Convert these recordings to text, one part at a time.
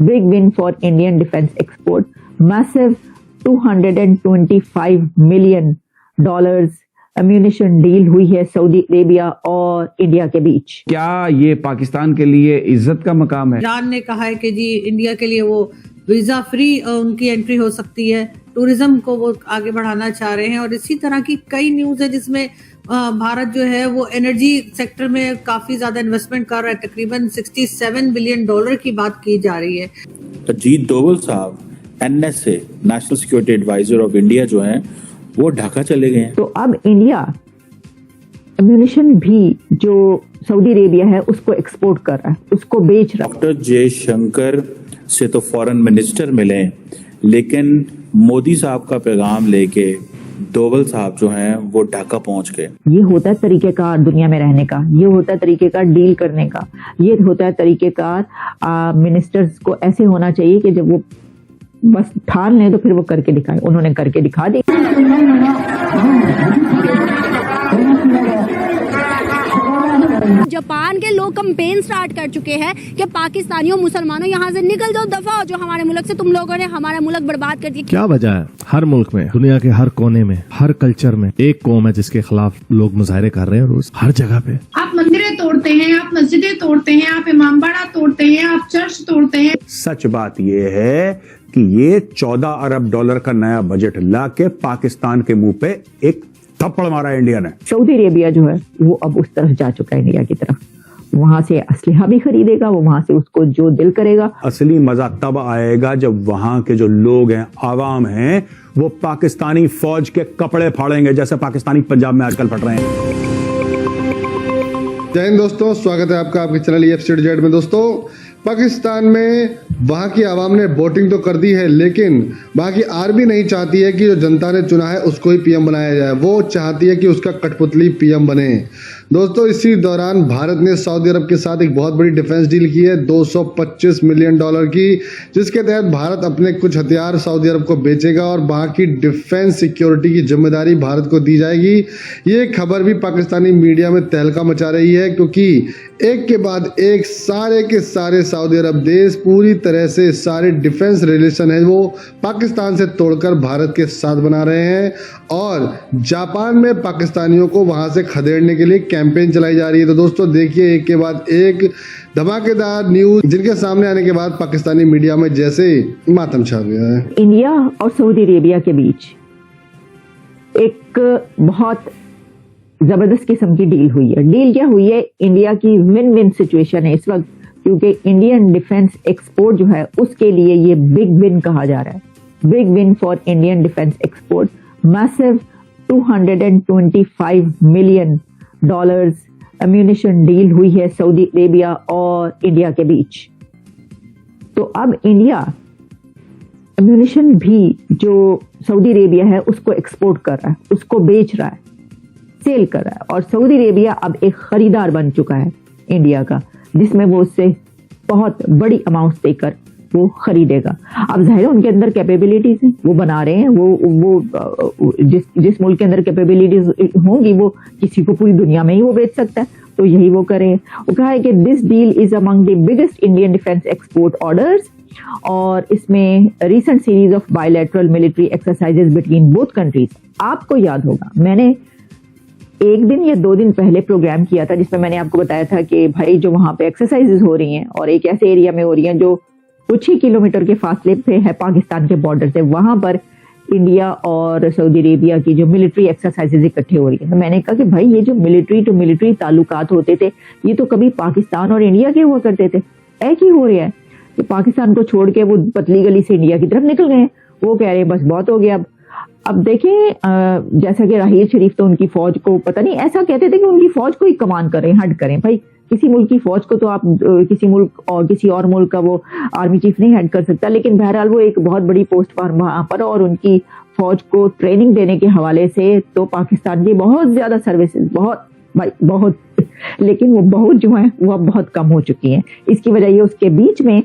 Big win for Indian defense export. Massive $225 million ammunition deal हुई है Saudi Arabia और India के बीच। क्या ये पाकिस्तान के लिए इज्जत का मकाम है? ईरान ने कहा है कि जी इंडिया के लिए वो वीजा फ्री उनकी एंट्री हो सकती है, टूरिज्म को वो आगे बढ़ाना चाह रहे हैं। और इसी तरह की कई न्यूज है जिसमें भारत जो है वो एनर्जी सेक्टर में काफी ज्यादा इन्वेस्टमेंट कर रहा है। तकरीबन $67 बिलियन की बात की जा रही है। अजीत डोवल साहब NSA national security adviser of India जो हैं वो ढाका चले गए हैं। तो अब इंडिया अम्यूनिशन भी जो सऊदी अरेबिया है उसको एक्सपोर्ट कर रहा है, उसको बेच रहा है। डॉक्टर जयशंकर से तो फॉरेन मिनिस्टर मिले, लेकिन मोदी साहब का पैगाम लेके डोवल साहब जो हैं वो ढाका पहुंच गए। ये होता है तरीकेकार दुनिया में रहने का, ये होता है तरीकेकार डील करने का, ये होता है तरीकेकार मिनिस्टर्स को ऐसे होना चाहिए कि जब वो बस ठान लें तो फिर वो करके दिखाए। उन्होंने करके दिखा दी। जापान के लोग कैंपेन स्टार्ट कर चुके हैं कि पाकिस्तानियों मुसलमानों यहाँ से निकल जाओ, दफा हो जो हमारे मुल्क से, तुम लोगों ने हमारा मुल्क बर्बाद कर दिया। क्या वजह है? हर मुल्क में, दुनिया के हर कोने में, हर कल्चर में एक कौम है जिसके खिलाफ लोग मुजाहरे कर रहे हैं रोज, हर जगह पे। आप मंदिरें तोड़ते हैं, आप मस्जिदें तोड़ते हैं, आप इमामबाड़ा तोड़ते हैं, आप चर्च तोड़ते हैं। सच बात यह है कि ये $14 अरब का नया बजट ला के पाकिस्तान के मुंह पे एक थप्पड़ मारा इंडिया ने। सऊदी अरेबिया जो है वो अब उस तरफ जा चुका है, इंडिया की तरफ। वहां से असलहा भी खरीदेगा, वो वहां से उसको जो दिल करेगा। असली मजा तब आएगा जब वहां के जो लोग हैं, आवाम हैं, वो पाकिस्तानी फौज के कपड़े फाड़ेंगे जैसे पाकिस्तानी पंजाब में आजकल फट रहे हैं। जय हिंद दोस्तों, स्वागत है आपका आपके चैनल EFCZ में। दोस्तों, पाकिस्तान में वहाँ की आवाम ने वोटिंग तो कर दी है, लेकिन वहाँ की आर्मी नहीं चाहती है कि जो जनता ने चुना है उसको ही PM बनाया जाए। वो चाहती है कि उसका कठपुतली PM बने। दोस्तों, इसी दौरान भारत ने सऊदी अरब के साथ एक बहुत बड़ी डिफेंस डील की है $225 मिलियन की, जिसके तहत भारत अपने कुछ हथियार सऊदी अरब को बेचेगा और वहाँ की डिफेंस सिक्योरिटी की जिम्मेदारी भारत को दी जाएगी। ये खबर भी पाकिस्तानी मीडिया में तहलका मचा रही है, क्योंकि एक के बाद एक सारे के सारे सऊदी अरब देश पूरी तरह से सारे डिफेंस रिलेशन है वो पाकिस्तान से तोड़कर भारत के साथ बना रहे हैं। और जापान में पाकिस्तानियों को वहां से खदेड़ने के लिए कैंपेन चलाई जा रही है। तो दोस्तों देखिए, एक के बाद एक धमाकेदार न्यूज जिनके सामने आने के बाद पाकिस्तानी मीडिया में जैसे मातम छा गया है। इंडिया और सऊदी अरेबिया के बीच एक बहुत जबरदस्त किस्म की डील हुई है। डील क्या हुई है? इंडिया की विन विन सिचुएशन है इस वक्त, क्योंकि इंडियन डिफेंस एक्सपोर्ट जो है उसके लिए ये बिग विन कहा जा रहा है। Big win for Indian defence export. Massive $225 million ammunition deal हुई है सऊदी अरेबिया और इंडिया के बीच। तो अब इंडिया अम्यूनिशन भी जो सऊदी अरेबिया है उसको एक्सपोर्ट कर रहा है, उसको बेच रहा है, सेल कर रहा है। और सऊदी अरेबिया अब एक खरीदार बन चुका है इंडिया का, जिसमें वो उससे बहुत बड़ी अमाउंट देकर वो खरीदेगा। अब जाहिर है उनके अंदर कैपेबिलिटीज हैं, वो बना रहे हैं। वो जिस मुल्क के अंदर कैपेबिलिटीज होंगी वो किसी को पूरी दुनिया में ही वो बेच सकता है, तो यही वो करें। वो कहा है कि this deal is among the biggest Indian defence export orders, और इसमें recent series of bilateral military exercises between both countries. आपको याद होगा मैंने 1 दिन या 2 दिन पहले प्रोग्राम किया था जिसमें मैंने आपको बताया था कि भाई जो वहां पे एक्सरसाइजेज हो रही हैं और एक ऐसे एरिया में हो रही हैं जो कुछ ही किलोमीटर के फासले पे है पाकिस्तान के बॉर्डर से, वहां पर इंडिया और सऊदी अरेबिया की जो मिलिट्री एक्सरसाइजेज इकट्ठे हो रही है। तो मैंने कहा कि भाई ये जो मिलिट्री टू मिलिट्री ताल्लुकात होते थे ये तो कभी पाकिस्तान और इंडिया के हुआ करते थे, एक ही हो रहा है कि पाकिस्तान को छोड़ के वो पतली गली से इंडिया की तरफ निकल गए हैं। वो कह रहे हैं बस बहुत हो गया। अब देखें, जैसा कि राहील शरीफ तो उनकी फौज को पता नहीं ऐसा कहते थे कि उनकी फौज को ही कमान करें, हड करें। भाई किसी मुल्क की फौज को तो आप किसी मुल्क और किसी और मुल्क का वो आर्मी चीफ नहीं हेड कर सकता, लेकिन बहरहाल वो एक बहुत बड़ी पोस्ट पर वहां पर, और उनकी फौज को ट्रेनिंग देने के हवाले से तो पाकिस्तान की बहुत ज्यादा सर्विसेज, बहुत, लेकिन वो बहुत जो है वो अब बहुत कम हो चुकी हैं। इसकी वजह ये उसके बीच में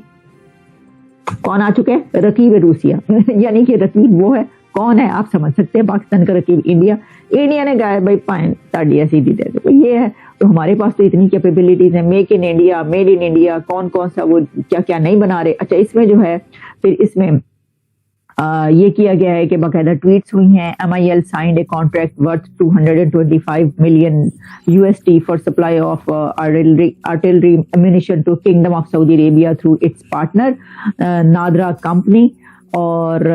कौन आ चुके हैं? रकीब रूसिया यानी कि रकीब वो है, कौन है आप समझ सकते हैं, पाकिस्तान का रकीब इंडिया ने कहा भाई फाइन ताड़िया सीधी दे दो, ये है। तो हमारे पास तो इतनी कैपेबिलिटीज है, make in India, made in India, कौन कौन सा वो क्या क्या नहीं बना रहे। अच्छा, इसमें जो है फिर इसमें ये किया गया है कि बाकायदा ट्वीट्स हुई हैं। MIL signed a contract worth $225 million USD for supply of artillery ammunition to kingdom of Saudi Arabia through its partner Nadra company. और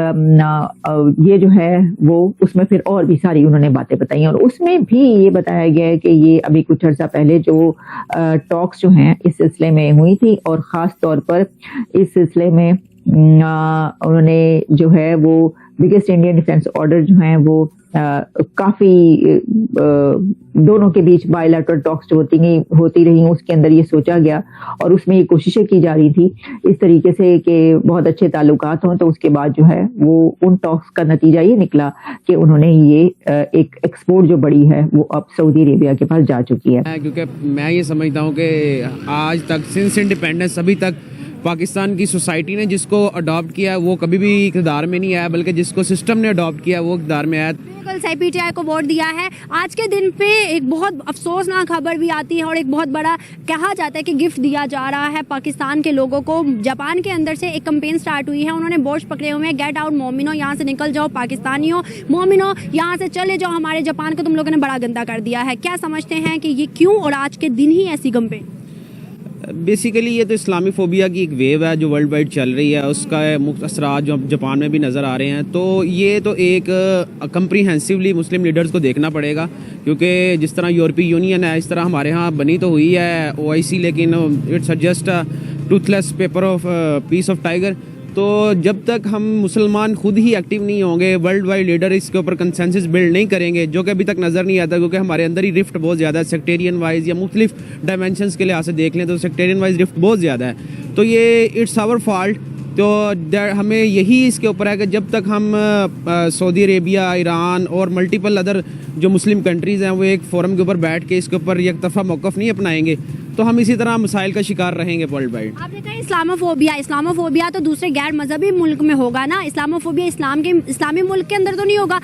ये जो है वो उसमें फिर और भी सारी उन्होंने बातें बताई, और उसमें भी ये बताया गया है कि ये अभी कुछ अर्सा पहले जो टॉक्स जो हैं इस सिलसिले में हुई थी, और ख़ास तौर पर इस सिलसिले में उन्होंने जो है वो बिगेस्ट इंडियन डिफेंस ऑर्डर जो हैं वो काफ़ी दोनों के बीच बायलैटरल टॉक्स जो होती रही, उसके अंदर ये सोचा गया और उसमें ये कोशिशें की जा रही थी इस तरीके से कि बहुत अच्छे ताल्लुकात हों। तो उसके बाद जो है वो उन टॉक्स का नतीजा ये निकला कि उन्होंने ये एक एक्सपोर्ट जो बड़ी है वो अब सऊदी अरेबिया के पास जा चुकी है। क्योंकि मैं ये समझता हूँ कि आज तक सिंस इंडिपेंडेंस अभी तक पाकिस्तान की सोसाइटी ने जिसको अडॉप्ट किया वो कभी भी इक़्तिदार में नहीं आया, बल्कि जिसको सिस्टम ने अडॉप्ट किया वो इक़्तिदार में आया। कल CPTI को वोट दिया है। आज के दिन पे एक बहुत अफसोसनाक खबर भी आती है और एक बहुत बड़ा कहा जाता है कि गिफ्ट दिया जा रहा है पाकिस्तान के लोगों को। जापान के अंदर से एक कैंपेन स्टार्ट हुई है, उन्होंने बोर्ड पकड़े हुए हैं, गेट आउट मोमिनो, यहाँ से निकल जाओ पाकिस्तानियों, मोमिनो यहाँ से चले जाओ, हमारे जापान को तुम लोगों ने बड़ा गंदा कर दिया है। क्या समझते हैं कि ये क्यों और आज के दिन ही ऐसी कैंपेन? बेसिकली ये तो इस्लामीफोबिया की एक वेव है जो वर्ल्ड वाइड चल रही है, उसका मुख्य असरात जो जापान में भी नज़र आ रहे हैं। तो ये तो एक कंप्रीहेंसिवली मुस्लिम लीडर्स को देखना पड़ेगा, क्योंकि जिस तरह यूरोपीय यूनियन है इस तरह हमारे यहाँ बनी तो हुई है OIC, लेकिन it's just Toothless paper of peace of tiger. तो जब तक हम मुसलमान खुद ही एक्टिव नहीं होंगे, वर्ल्ड वाइड लीडर इसके ऊपर कंसेंसस बिल्ड नहीं करेंगे, जो कि अभी तक नज़र नहीं आता, क्योंकि हमारे अंदर ही रिफ्ट बहुत ज़्यादा है सेक्टेरियन वाइज या मुख्तलिफ डायमेंशंस के लिहाज से देख लें तो सेक्टेरियन वाइज रिफ्ट बहुत ज़्यादा है। तो ये इट्स आवर फॉल्ट। तो हमें यही इसके ऊपर है कि जब तक हम सऊदी अरेबिया, ईरान और मल्टीपल अदर जो मुस्लिम कंट्रीज़ हैं वो एक फोरम के ऊपर बैठ के इसके ऊपर एक तरफा मौक़िफ़ नहीं अपनाएंगे तो हम इसी तरह मसाइल का शिकार रहेंगे वर्ल्ड वाइड। आपने कहा इस्लामोफोबिया तो दूसरे गैर मजहबी मुल्क में होगा ना, इस्लामोफोबिया इस्लामी मुल्क के अंदर तो नहीं होगा।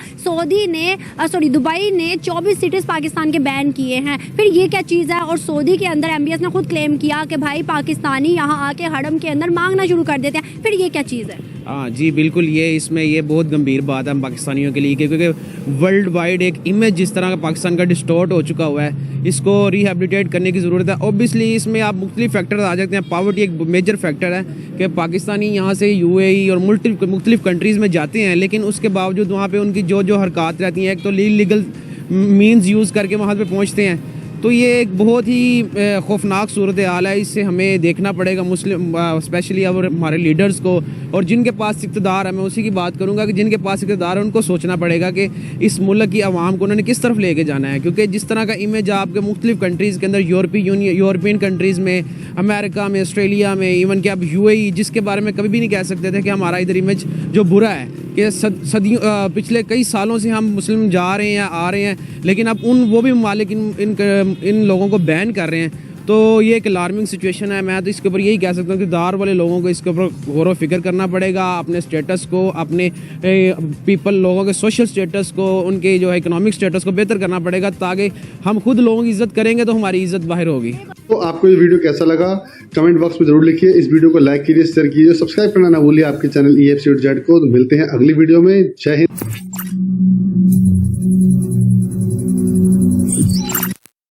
दुबई ने 24 सिटीज पाकिस्तान के बैन किए हैं, फिर ये क्या चीज़ है? और सऊदी के अंदर MBS ने खुद क्लेम किया कि भाई पाकिस्तानी यहाँ आके हरम के अंदर मांगना शुरू कर देते हैं, फिर ये क्या चीज़ है? हाँ जी बिल्कुल, ये बहुत गंभीर बात है हम पाकिस्तानियों के लिए, क्योंकि वर्ल्ड वाइड एक इमेज जिस तरह का पाकिस्तान का डिस्टॉर्ट हो चुका हुआ है, इसको रिहेबिलिटेट करने की ज़रूरत है। ऑब्वियसली इसमें आप मुख्तलिफ फैक्टर आ जाते हैं, पावर्टी एक मेजर फैक्टर है कि पाकिस्तानी यहाँ से UAE और मुख्तलिफ कंट्रीज़ में जाते हैं, लेकिन उसके बावजूद वहाँ पे उनकी जो हरकत रहती हैं, एक तो लीगल मीन्स यूज़ करके वहाँ पे पहुँचते हैं। तो ये एक बहुत ही खौफनाक सूरत हाल है, इससे हमें देखना पड़ेगा मुस्लिम स्पेशली अब हमारे लीडर्स को, और जिनके पास इक़्तिदार है, मैं उसी की बात करूंगा कि जिनके पास इक़्तिदार है उनको सोचना पड़ेगा कि इस मुल्क की आवाम को उन्होंने किस तरफ लेके जाना है। क्योंकि जिस तरह का इमेज आपके मुख्तलिफ कंट्रीज़ के अंदर, यूरोपियन कंट्रीज़ में, अमेरिका में, ऑस्ट्रेलिया में, इवन कि आप UAE, जिसके बारे में कभी भी नहीं कह सकते थे कि हमारा इधर इमेज जो बुरा है कि सदियों पिछले कई सालों से हम मुस्लिम जा रहे हैं आ रहे हैं, लेकिन अब वो भी ममालिक इन लोगों को बैन कर रहे हैं। तो ये एक अलार्मिंग सिचुएशन है। मैं तो इसके ऊपर यही कह सकता हूँ कि दार वाले लोगों को इसके ऊपर गौर व फिक्र करना पड़ेगा, अपने स्टेटस को, अपने लोगों के सोशल स्टेटस को, उनके जो है इकोनॉमिक स्टेटस को बेहतर करना पड़ेगा, ताकि हम खुद लोगों की इज्जत करेंगे तो हमारी इज्जत बाहर होगी। तो आपको ये वीडियो कैसा लगा कमेंट बॉक्स में जरूर लिखिए। इस वीडियो को लाइक कीजिए, शेयर कीजिए, सब्सक्राइब करना ना भूलिए आपके चैनल EFCZ को। तो मिलते हैं अगली वीडियो में। जय हिंद।